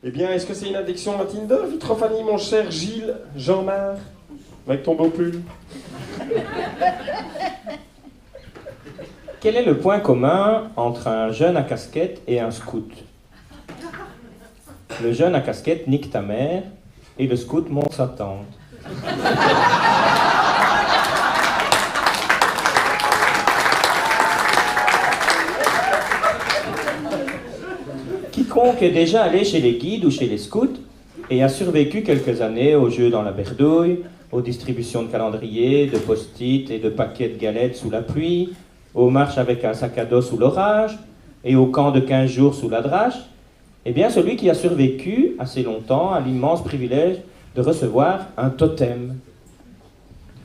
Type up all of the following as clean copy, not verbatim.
Eh bien, est-ce que c'est une addiction à Tinder, Vitrofanie, mon cher Gilles Jean-Marc, avec ton beau pull? Quel est le point commun entre un jeune à casquette et un scout? Le jeune à casquette nique ta mère et le scout monte sa tante. Quiconque est déjà allé chez les guides ou chez les scouts et a survécu quelques années aux jeux dans la berdouille, aux distributions de calendriers, de post-it et de paquets de galettes sous la pluie, aux marches avec un sac à dos sous l'orage et au camp de 15 jours sous la drache, eh bien celui qui a survécu assez longtemps a l'immense privilège de recevoir un totem.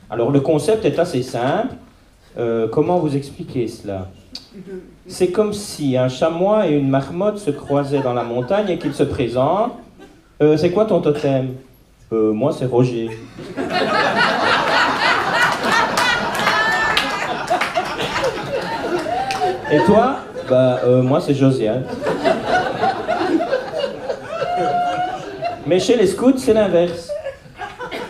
Alors le concept est assez simple. Comment vous expliquer cela? C'est comme si un chamois et une marmotte se croisaient dans la montagne et qu'ils se présentent. C'est quoi ton totem? Moi c'est Roger. Et toi? Moi c'est Josiane. Mais chez les scouts, c'est l'inverse.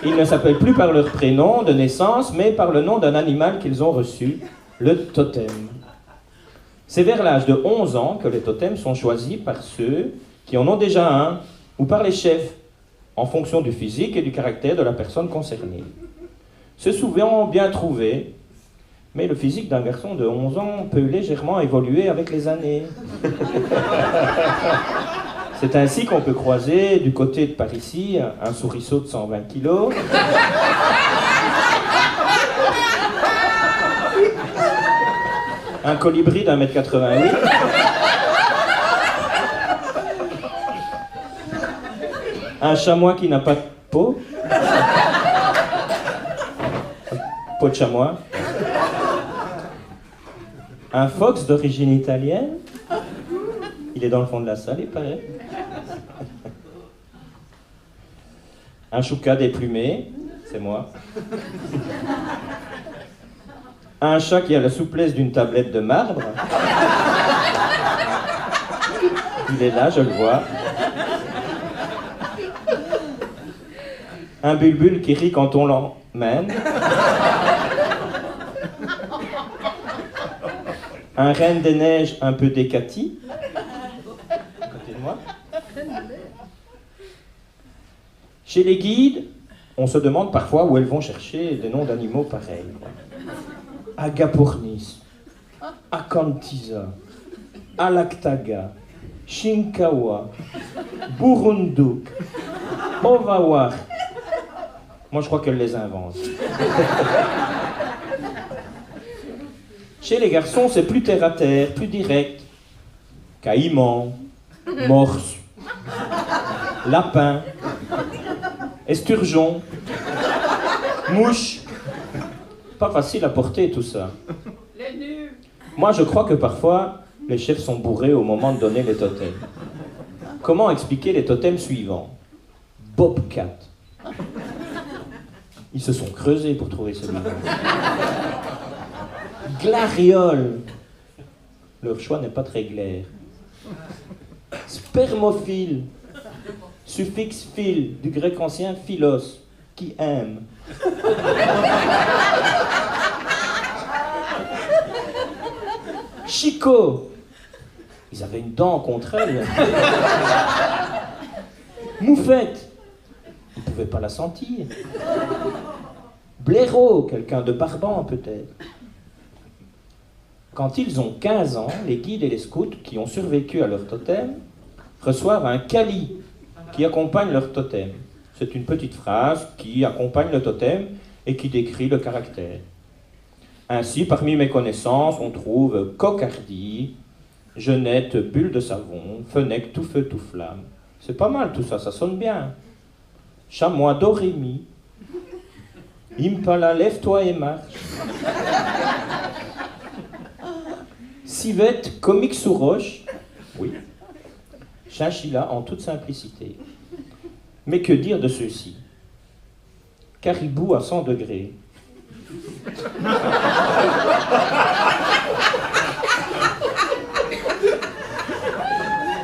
Ils ne s'appellent plus par leur prénom de naissance, mais par le nom d'un animal qu'ils ont reçu, le totem. C'est vers l'âge de 11 ans que les totems sont choisis par ceux qui en ont déjà un, ou par les chefs, en fonction du physique et du caractère de la personne concernée. C'est souvent bien trouvé, mais le physique d'un garçon de 11 ans peut légèrement évoluer avec les années. C'est ainsi qu'on peut croiser du côté de par ici un souriceau de 120 kilos, un colibri d'1,88 m, un chamois qui n'a pas de peau, peau de chamois, un fox d'origine italienne, il est dans le fond de la salle, il paraît. Un chouka déplumé, c'est moi. Un chat qui a la souplesse d'une tablette de marbre. Il est là, je le vois. Un bulbule qui rit quand on l'emmène. Un reine des neiges un peu décati. À côté de moi. Chez les guides, on se demande parfois où elles vont chercher des noms d'animaux pareils. Agapornis, Acanthisa, Alactaga, Shinkawa, Burunduk, Ovawar. Moi, je crois qu'elle les invente. Chez les garçons, c'est plus terre à terre, plus direct. Caïman, morse, lapin, esturgeon, mouche. Pas facile à porter tout ça. Moi, je crois que parfois, les chefs sont bourrés au moment de donner les totems. Comment expliquer les totems suivants? Bobcat. Ils se sont creusés pour trouver celui-là. Glariole. Leur choix n'est pas très clair. Spermophile. Suffixe phile, du grec ancien philos, qui aime. Chico. Ils avaient une dent contre elle. Moufette. Ils ne pouvaient pas la sentir. Blaireau, quelqu'un de barbant peut-être. Quand ils ont 15 ans, les guides et les scouts qui ont survécu à leur totem reçoivent un kali qui accompagne leur totem. C'est une petite phrase qui accompagne le totem et qui décrit le caractère. Ainsi, parmi mes connaissances, on trouve cocardi, jeunette, bulle de savon, fenêtre, tout feu, tout flamme. C'est pas mal tout ça, ça sonne bien. Chamois, dorémi. Impala, lève-toi et marche. Civette, comique sous roche. Oui. Chinchilla en toute simplicité. Mais que dire de ceux-ci? Caribou à 100 degrés.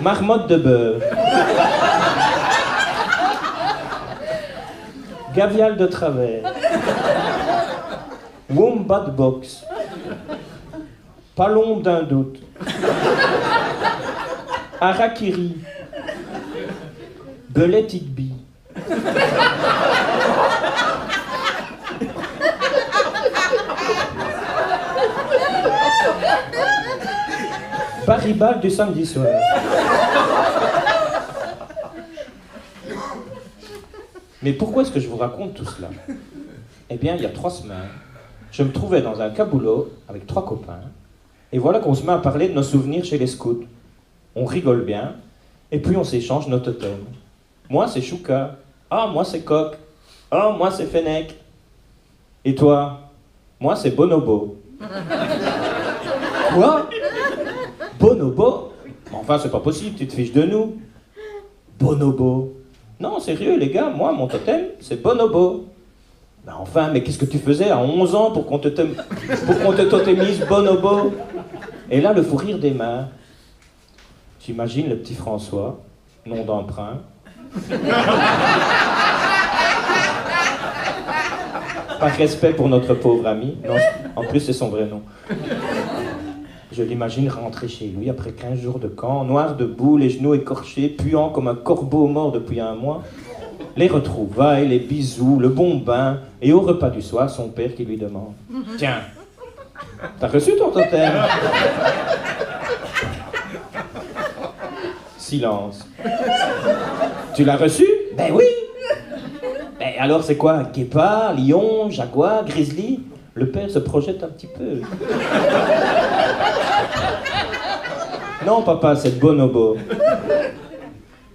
Marmotte de beurre. Gavial de travers. Wombat box. Pas l'ombre d'un doute. Harakiri. Belette Igby. Paribal du samedi soir. Mais pourquoi est-ce que je vous raconte tout cela? Eh bien, il y a 3 semaines, je me trouvais dans un caboulot avec 3 copains, et voilà qu'on se met à parler de nos souvenirs chez les scouts. On rigole bien, et puis on s'échange nos totems. Moi, c'est Chouka. Ah, moi, c'est Coq. Ah, moi, c'est Fennec. Et toi? Moi, c'est Bonobo. Quoi? Bonobo? Enfin, c'est pas possible, tu te fiches de nous. Bonobo? Non, sérieux, les gars, moi, mon totem, c'est Bonobo. Ben enfin, mais qu'est-ce que tu faisais à 11 ans pour qu'on te totémise Bonobo? Et là, le fou rire démarre. J'imagine le petit François, nom d'emprunt. Par respect pour notre pauvre ami. Non, en plus, c'est son vrai nom. Je l'imagine rentrer chez lui après 15 jours de camp, noir de boue, les genoux écorchés, puant comme un corbeau mort depuis un mois. Les retrouvailles, les bisous, le bon bain, et au repas du soir, son père qui lui demande « Tiens, t'as reçu ton totem ?» Silence. « Tu l'as reçu ?»« Ben oui !»« Ben alors c'est quoi? Guépard, lion, jaguar, grizzly ?» Le père se projette un petit peu. Non, papa, c'est Bonobo.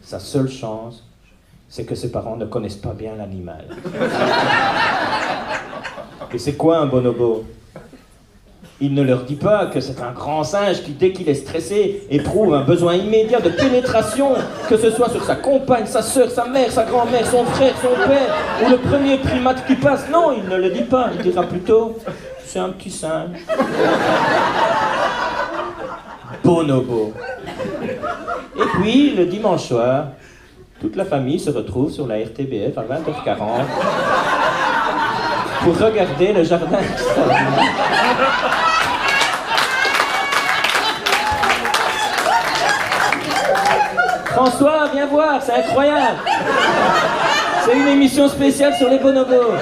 Sa seule chance, c'est que ses parents ne connaissent pas bien l'animal. Et c'est quoi un bonobo? Il ne leur dit pas que c'est un grand singe qui, dès qu'il est stressé, éprouve un besoin immédiat de pénétration, que ce soit sur sa compagne, sa sœur, sa mère, sa grand-mère, son frère, son père, ou le premier primate qui passe. Non, il ne le dit pas. Il dira plutôt, c'est un petit singe. Bonobo. Et puis, le dimanche soir, toute la famille se retrouve sur la RTBF à 20h40 pour regarder le jardin extraordinaire. François, viens voir, c'est incroyable. C'est une émission spéciale sur les bonobos.